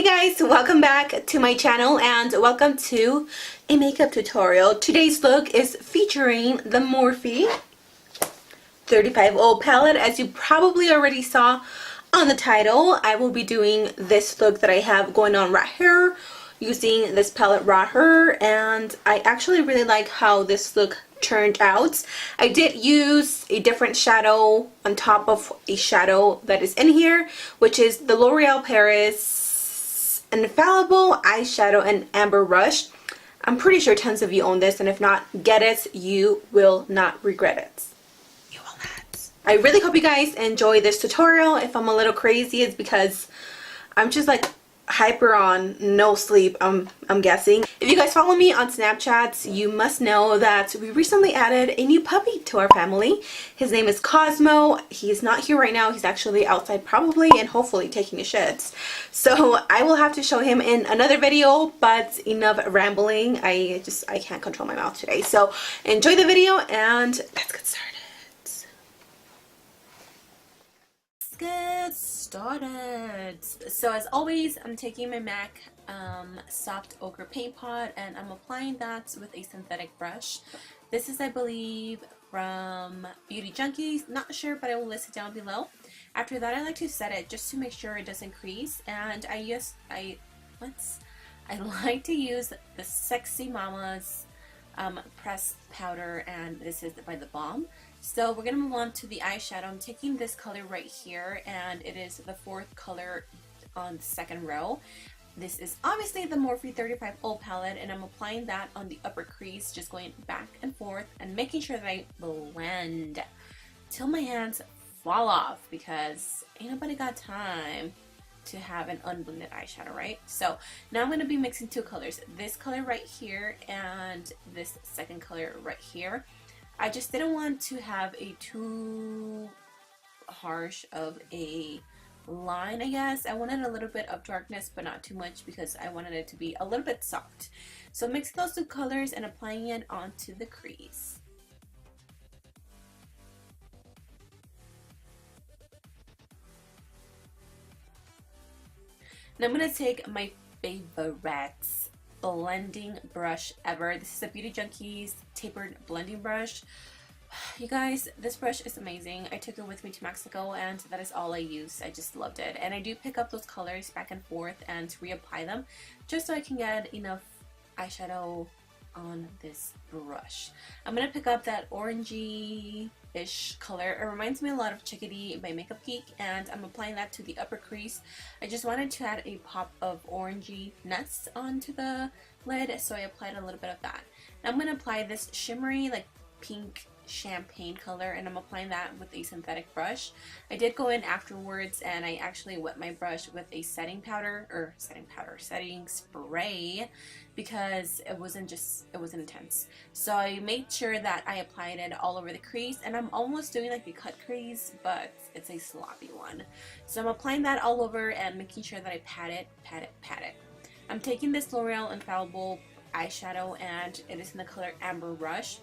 Hey guys, welcome back to my channel and welcome to a makeup tutorial. Today's look is featuring the Morphe 35O palette. As you probably already saw on the title, I will be doing this look that I have going on right here using this palette right here, and I actually really like how this look turned out. I did use a different shadow on top of a shadow that is in here, which is the L'Oreal Paris Infallible Eyeshadow and Amber Rush. I'm pretty sure tons of you own this, and if not, get it. You will not regret it. You will not. I really hope you guys enjoy this tutorial. If I'm a little crazy, it's because I'm just like hyper on no sleep, I'm guessing. If you guys follow me on Snapchat, you must know that we recently added a new puppy to our family. His name is Cosmo. He's not here right now. He's actually outside probably and hopefully taking a shit. So I will have to show him in another video, but enough rambling. I can't control my mouth today. So enjoy the video and let's get started. Get started. So as always, I'm taking my MAC soft ochre paint pot and I'm applying that with a synthetic brush. This is, I believe, from Beauty Junkies. Not sure, but I will list it down below. After that, I like to set it just to make sure it doesn't crease, and I like to use the Sexy Mama's pressed powder, and this is by the Balm. So we're gonna move on to the eyeshadow. I'm taking this color right here, and it is the fourth color on the second row. This is obviously the Morphe 35O palette, and I'm applying that on the upper crease, just going back and forth and making sure that I blend till my hands fall off, because ain't nobody got time to have an unblended eyeshadow, right? So now I'm going to be mixing two colors, this color right here and this second color right here. I just didn't want to have a too harsh of a line, I guess. I wanted a little bit of darkness, but not too much, because I wanted it to be a little bit soft. So mixing those two colors and applying it onto the crease. Now I'm going to take my favorite blending brush ever. This is a Beauty Junkies tapered blending brush. You guys, this brush is amazing. I took it with me to Mexico and that is all I use. I just loved it. And I do pick up those colors back and forth and reapply them just so I can get enough eyeshadow on this brush. I'm going to pick up that orangey-ish color. It reminds me a lot of Chickadee by Makeup Geek, and I'm applying that to the upper crease. I just wanted to add a pop of orangey nuts onto the lid, so I applied a little bit of that. Now I'm going to apply this shimmery, like pink champagne color, and I'm applying that with a synthetic brush. I did go in afterwards and I actually wet my brush with a setting spray, because it wasn't intense. So I made sure that I applied it all over the crease, and I'm almost doing like a cut crease, but it's a sloppy one. So I'm applying that all over and making sure that I pat it. I'm taking this L'Oreal Infallible eyeshadow, and it is in the color Amber Rush.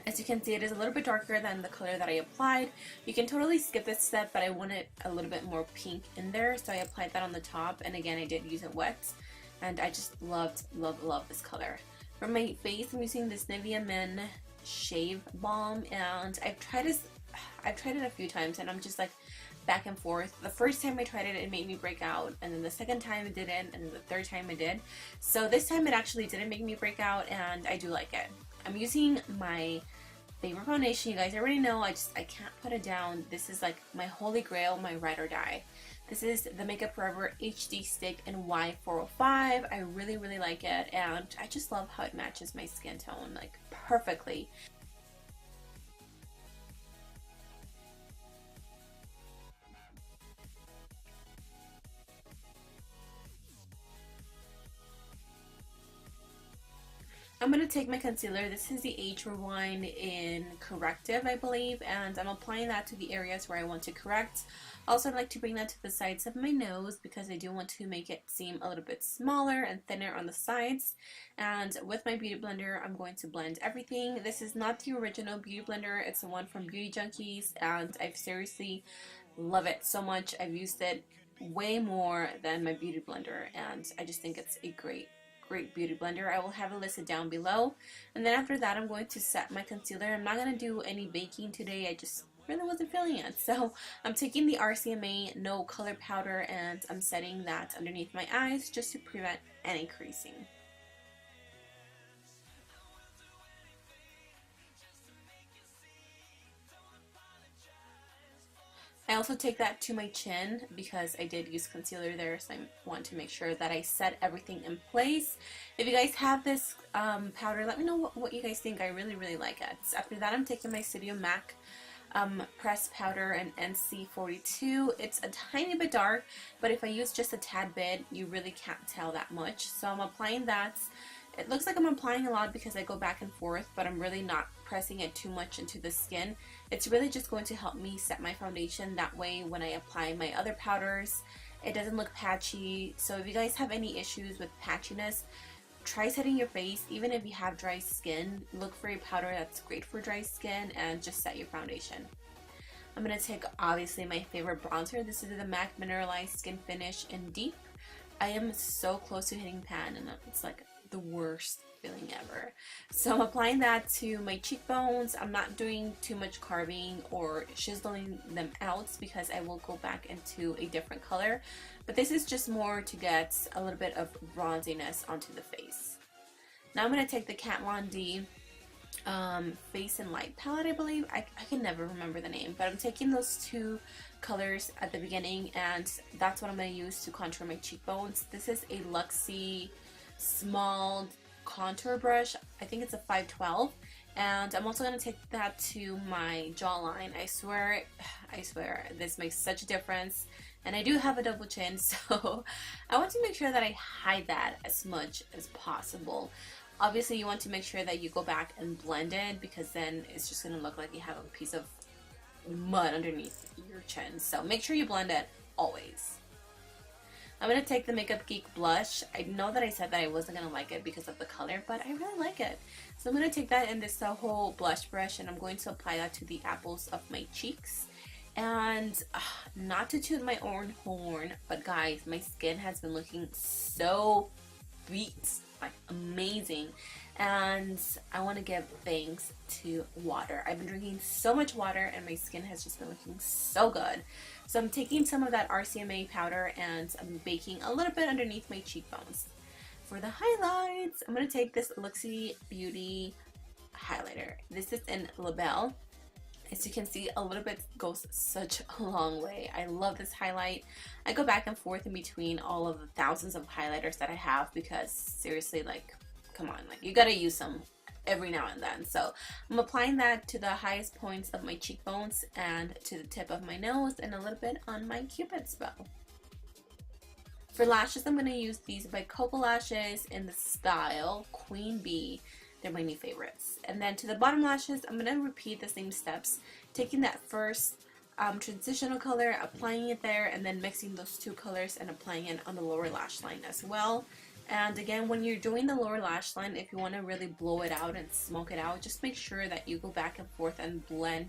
As you can see, it is a little bit darker than the color that I applied. You can totally skip this step, but I wanted a little bit more pink in there, so I applied that on the top, and again I did use it wet, and I just love this color. For my face, I'm using this Nivea Men Shave Balm, and I've tried it a few times, and I'm just like back and forth. The first time I tried it, it made me break out, and then the second time it didn't, and then the third time it did. So this time it actually didn't make me break out, and I do like it. I'm using my favorite foundation. You guys already know, I can't put it down. This is like my holy grail, my ride or die. This is the Makeup Forever HD Stick in Y405. I really like it, and I just love how it matches my skin tone like perfectly. I'm going to take my concealer. This is the Age Rewind in Corrective, I believe, and I'm applying that to the areas where I want to correct. Also, I'd like to bring that to the sides of my nose, because I do want to make it seem a little bit smaller and thinner on the sides. And with my beauty blender, I'm going to blend everything. This is not the original beauty blender. It's the one from Beauty Junkies, and I've seriously love it so much. I've used it way more than my beauty blender, and I just think it's a great beauty blender. I will have it listed down below. And then after that, I'm going to set my concealer. I'm not going to do any baking today. I just really wasn't feeling it. So I'm taking the RCMA No Color Powder and I'm setting that underneath my eyes just to prevent any creasing. I also take that to my chin because I did use concealer there, so I want to make sure that I set everything in place. If you guys have this powder, let me know what you guys think. I really like it. So after that, I'm taking my Studio MAC pressed powder in NC42. It's a tiny bit dark, but if I use just a tad bit, you really can't tell that much. So I'm applying that. It looks like I'm applying a lot because I go back and forth, but I'm really not pressing it too much into the skin. It's really just going to help me set my foundation. That way when I apply my other powders, it doesn't look patchy. So if you guys have any issues with patchiness, try setting your face. Even if you have dry skin, look for a powder that's great for dry skin and just set your foundation. I'm going to take obviously my favorite bronzer. This is the MAC Mineralized Skin Finish in Deep. I am so close to hitting pan and it's like the worst feeling ever. So I'm applying that to my cheekbones. I'm not doing too much carving or chiseling them out because I will go back into a different color. But this is just more to get a little bit of bronziness onto the face. Now I'm going to take the Kat Von D Face and Light palette, I believe. I can never remember the name, but I'm taking those two colors at the beginning and that's what I'm going to use to contour my cheekbones. This is a Luxie small contour brush. I think it's a 512, and I'm also going to take that to my jawline. I swear this makes such a difference, and I do have a double chin, so I want to make sure that I hide that as much as possible. Obviously you want to make sure that you go back and blend it because then it's just going to look like you have a piece of mud underneath your chin, so make sure you blend it always. I'm going to take the Makeup Geek blush. I know that I said that I wasn't going to like it because of the color, but I really like it. So I'm going to take that in this whole blush brush and I'm going to apply that to the apples of my cheeks. And not to toot my own horn, but guys, my skin has been looking so beat, like amazing. And I want to give thanks to water. I've been drinking so much water and my skin has just been looking so good. So I'm taking some of that RCMA powder and I'm baking a little bit underneath my cheekbones. For the highlights, I'm going to take this Luxie Beauty highlighter. This is in Labelle. As you can see, a little bit goes such a long way. I love this highlight. I go back and forth in between all of the thousands of highlighters that I have because seriously, like, come on, like you gotta use some every now and then. So I'm applying that to the highest points of my cheekbones and to the tip of my nose and a little bit on my Cupid's bow. For lashes, I'm going to use these by Coco Lashes in the style Queen Bee. They're my new favorites. And then to the bottom lashes, I'm going to repeat the same steps, taking that first transitional color, applying it there, and then mixing those two colors and applying it on the lower lash line as well. And again, when you're doing the lower lash line, if you want to really blow it out and smoke it out, just make sure that you go back and forth and blend.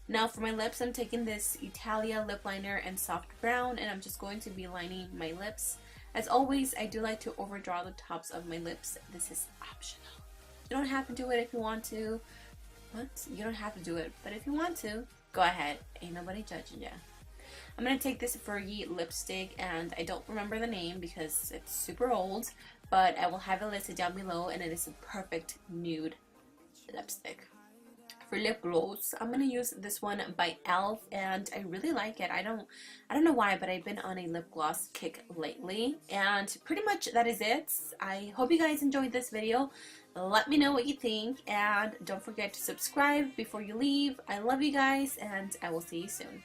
Now for my lips, I'm taking this Italia lip liner in soft brown, and I'm just going to be lining my lips. As always, I do like to overdraw the tops of my lips. This is optional. You don't have to do it if you want to. What? You don't have to do it, but if you want to, go ahead. Ain't nobody judging ya. I'm going to take this Fergie lipstick, and I don't remember the name because it's super old, but I will have it listed down below, and it is a perfect nude lipstick. For lip gloss, I'm going to use this one by e.l.f. and I really like it. I don't know why, but I've been on a lip gloss kick lately, and pretty much that is it. I hope you guys enjoyed this video. Let me know what you think, and don't forget to subscribe before you leave. I love you guys, and I will see you soon.